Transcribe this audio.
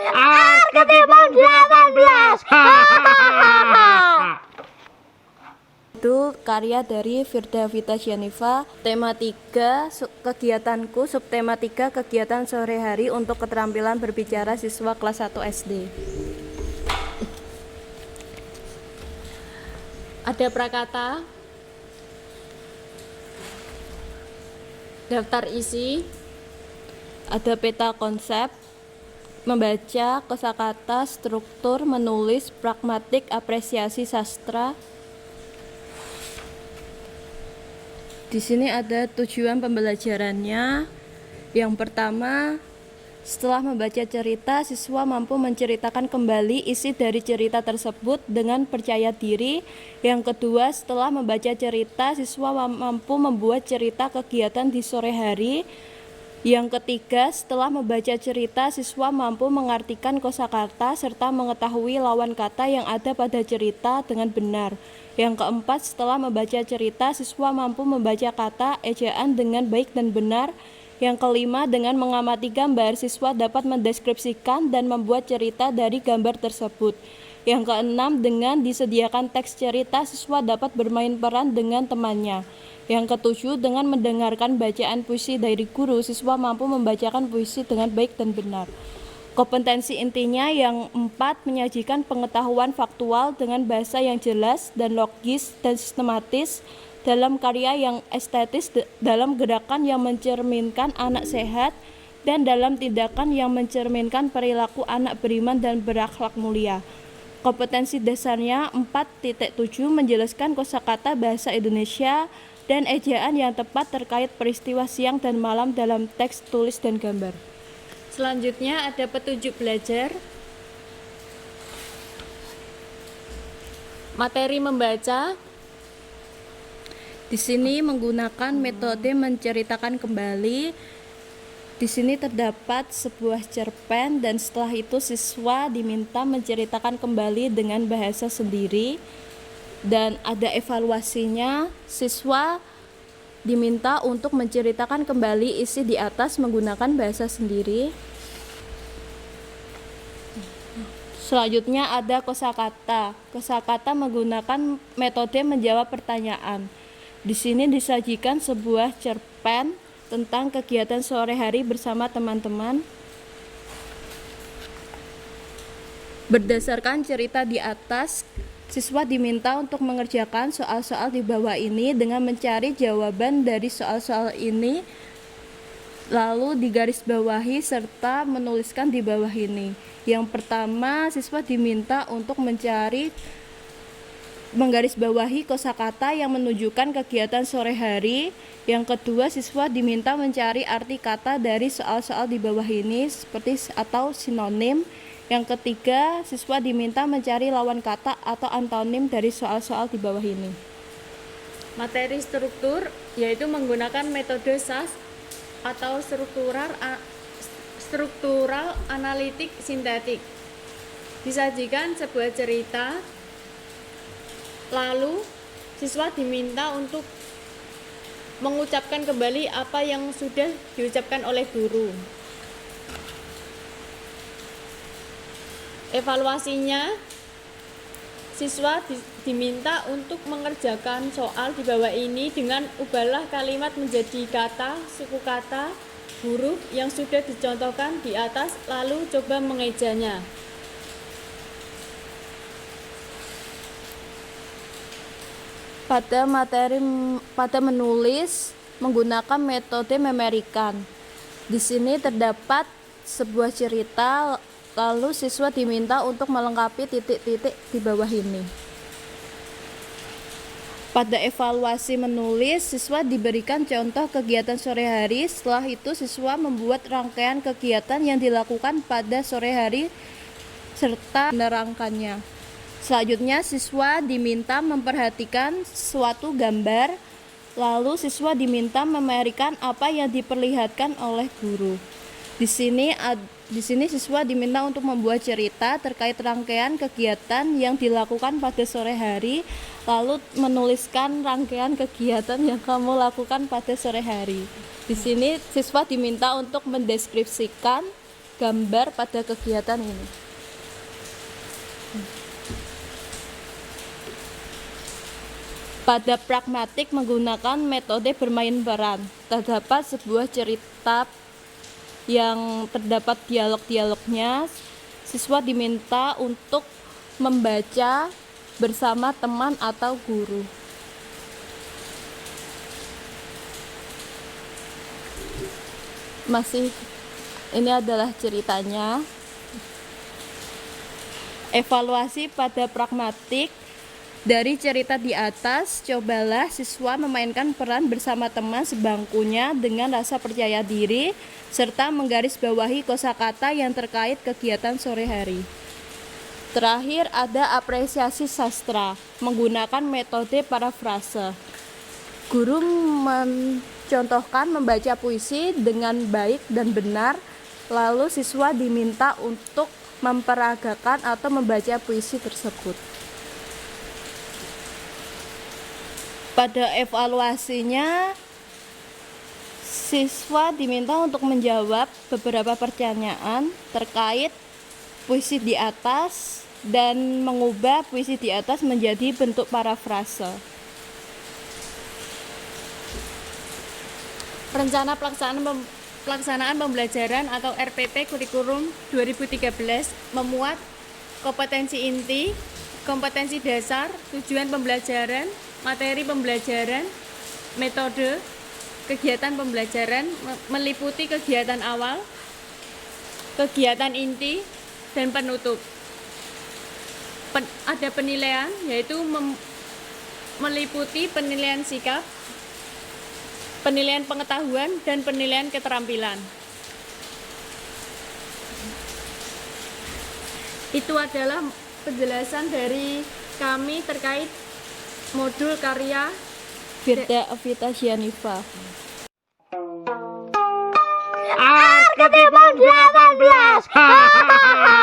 Arketipon 18. Itu karya dari Firda Vita Janiva. Tema 3 kegiatanku, subtema 3 kegiatan sore hari untuk keterampilan berbicara siswa kelas 1 SD. Ada prakata, daftar isi, ada peta konsep, membaca, kosakata, struktur, menulis, pragmatik, apresiasi sastra. Di sini ada tujuan pembelajarannya. Yang pertama, setelah membaca cerita, siswa mampu menceritakan kembali isi dari cerita tersebut dengan percaya diri. Yang kedua, setelah membaca cerita, siswa mampu membuat cerita kegiatan di sore hari. Yang ketiga, setelah membaca cerita, siswa mampu mengartikan kosakata serta mengetahui lawan kata yang ada pada cerita dengan benar. Yang keempat, setelah membaca cerita, siswa mampu membaca kata ejaan dengan baik dan benar. Yang kelima, dengan mengamati gambar, siswa dapat mendeskripsikan dan membuat cerita dari gambar tersebut. Yang keenam, dengan disediakan teks cerita, siswa dapat bermain peran dengan temannya. Yang ketujuh, dengan mendengarkan bacaan puisi dari guru, siswa mampu membacakan puisi dengan baik dan benar. Kompetensi intinya yang 4, menyajikan pengetahuan faktual dengan bahasa yang jelas dan logis dan sistematis, dalam karya yang estetis, dalam gerakan yang mencerminkan anak sehat, dan dalam tindakan yang mencerminkan perilaku anak beriman dan berakhlak mulia. Kompetensi dasarnya 4.7, menjelaskan kosakata bahasa Indonesia dan ejaan yang tepat terkait peristiwa siang dan malam dalam teks, tulis, dan gambar. Selanjutnya ada petunjuk belajar. Materi membaca. Di sini menggunakan metode menceritakan kembali. Di sini terdapat sebuah cerpen dan setelah itu siswa diminta menceritakan kembali dengan bahasa sendiri dan ada evaluasinya. Siswa diminta untuk menceritakan kembali isi di atas menggunakan bahasa sendiri. Selanjutnya ada kosakata. Kosakata menggunakan metode menjawab pertanyaan. Di sini disajikan sebuah cerpen tentang kegiatan sore hari bersama teman-teman. Berdasarkan cerita di atas, siswa diminta untuk mengerjakan soal-soal di bawah ini dengan mencari jawaban dari soal-soal ini, lalu digarisbawahi serta menuliskan di bawah ini. Yang pertama, siswa diminta untuk menggarisbawahi kosakata yang menunjukkan kegiatan sore hari. Yang kedua, siswa diminta mencari arti kata dari soal-soal di bawah ini seperti atau sinonim. Yang ketiga, siswa diminta mencari lawan kata atau antonim dari soal-soal di bawah ini. Materi struktur yaitu menggunakan metode SAS atau struktural analitik sintetik. Disajikan sebuah cerita, lalu siswa diminta untuk mengucapkan kembali apa yang sudah diucapkan oleh guru. Evaluasinya, siswa diminta untuk mengerjakan soal di bawah ini dengan ubahlah kalimat menjadi kata, suku kata, huruf yang sudah dicontohkan di atas, lalu coba mengejanya. Pada menulis menggunakan metode memerikan. Di sini terdapat sebuah cerita, lalu siswa diminta untuk melengkapi titik-titik di bawah ini. Pada evaluasi menulis, siswa diberikan contoh kegiatan sore hari. Setelah itu siswa membuat rangkaian kegiatan yang dilakukan pada sore hari serta menerangkannya. Selanjutnya siswa diminta memperhatikan suatu gambar, lalu siswa diminta memerikan apa yang diperlihatkan oleh guru. Di sini siswa diminta untuk membuat cerita terkait rangkaian kegiatan yang dilakukan pada sore hari, lalu menuliskan rangkaian kegiatan yang kamu lakukan pada sore hari. Di sini siswa diminta untuk mendeskripsikan gambar pada kegiatan ini. Pada pragmatik menggunakan metode bermain peran. Terdapat sebuah cerita yang terdapat dialog-dialognya. Siswa diminta untuk membaca bersama teman atau guru. Ini adalah ceritanya. Evaluasi pada pragmatik. Dari cerita di atas, cobalah siswa memainkan peran bersama teman sebangkunya dengan rasa percaya diri, serta menggarisbawahi kosakata yang terkait kegiatan sore hari. Terakhir ada apresiasi sastra, menggunakan metode parafrase. Guru mencontohkan membaca puisi dengan baik dan benar, lalu siswa diminta untuk memperagakan atau membaca puisi tersebut. Pada evaluasinya, siswa diminta untuk menjawab beberapa pertanyaan terkait puisi di atas dan mengubah puisi di atas menjadi bentuk parafrase. Rencana pelaksanaan pembelajaran atau RPP Kurikulum 2013 memuat kompetensi inti, kompetensi dasar, tujuan pembelajaran, materi pembelajaran, metode, kegiatan pembelajaran meliputi kegiatan awal, kegiatan inti, dan penutup. Ada penilaian, yaitu meliputi penilaian sikap, penilaian pengetahuan, dan penilaian keterampilan. Itu adalah penjelasan dari kami terkait modul karya Firda Evita Syanifa. Arketipon 18.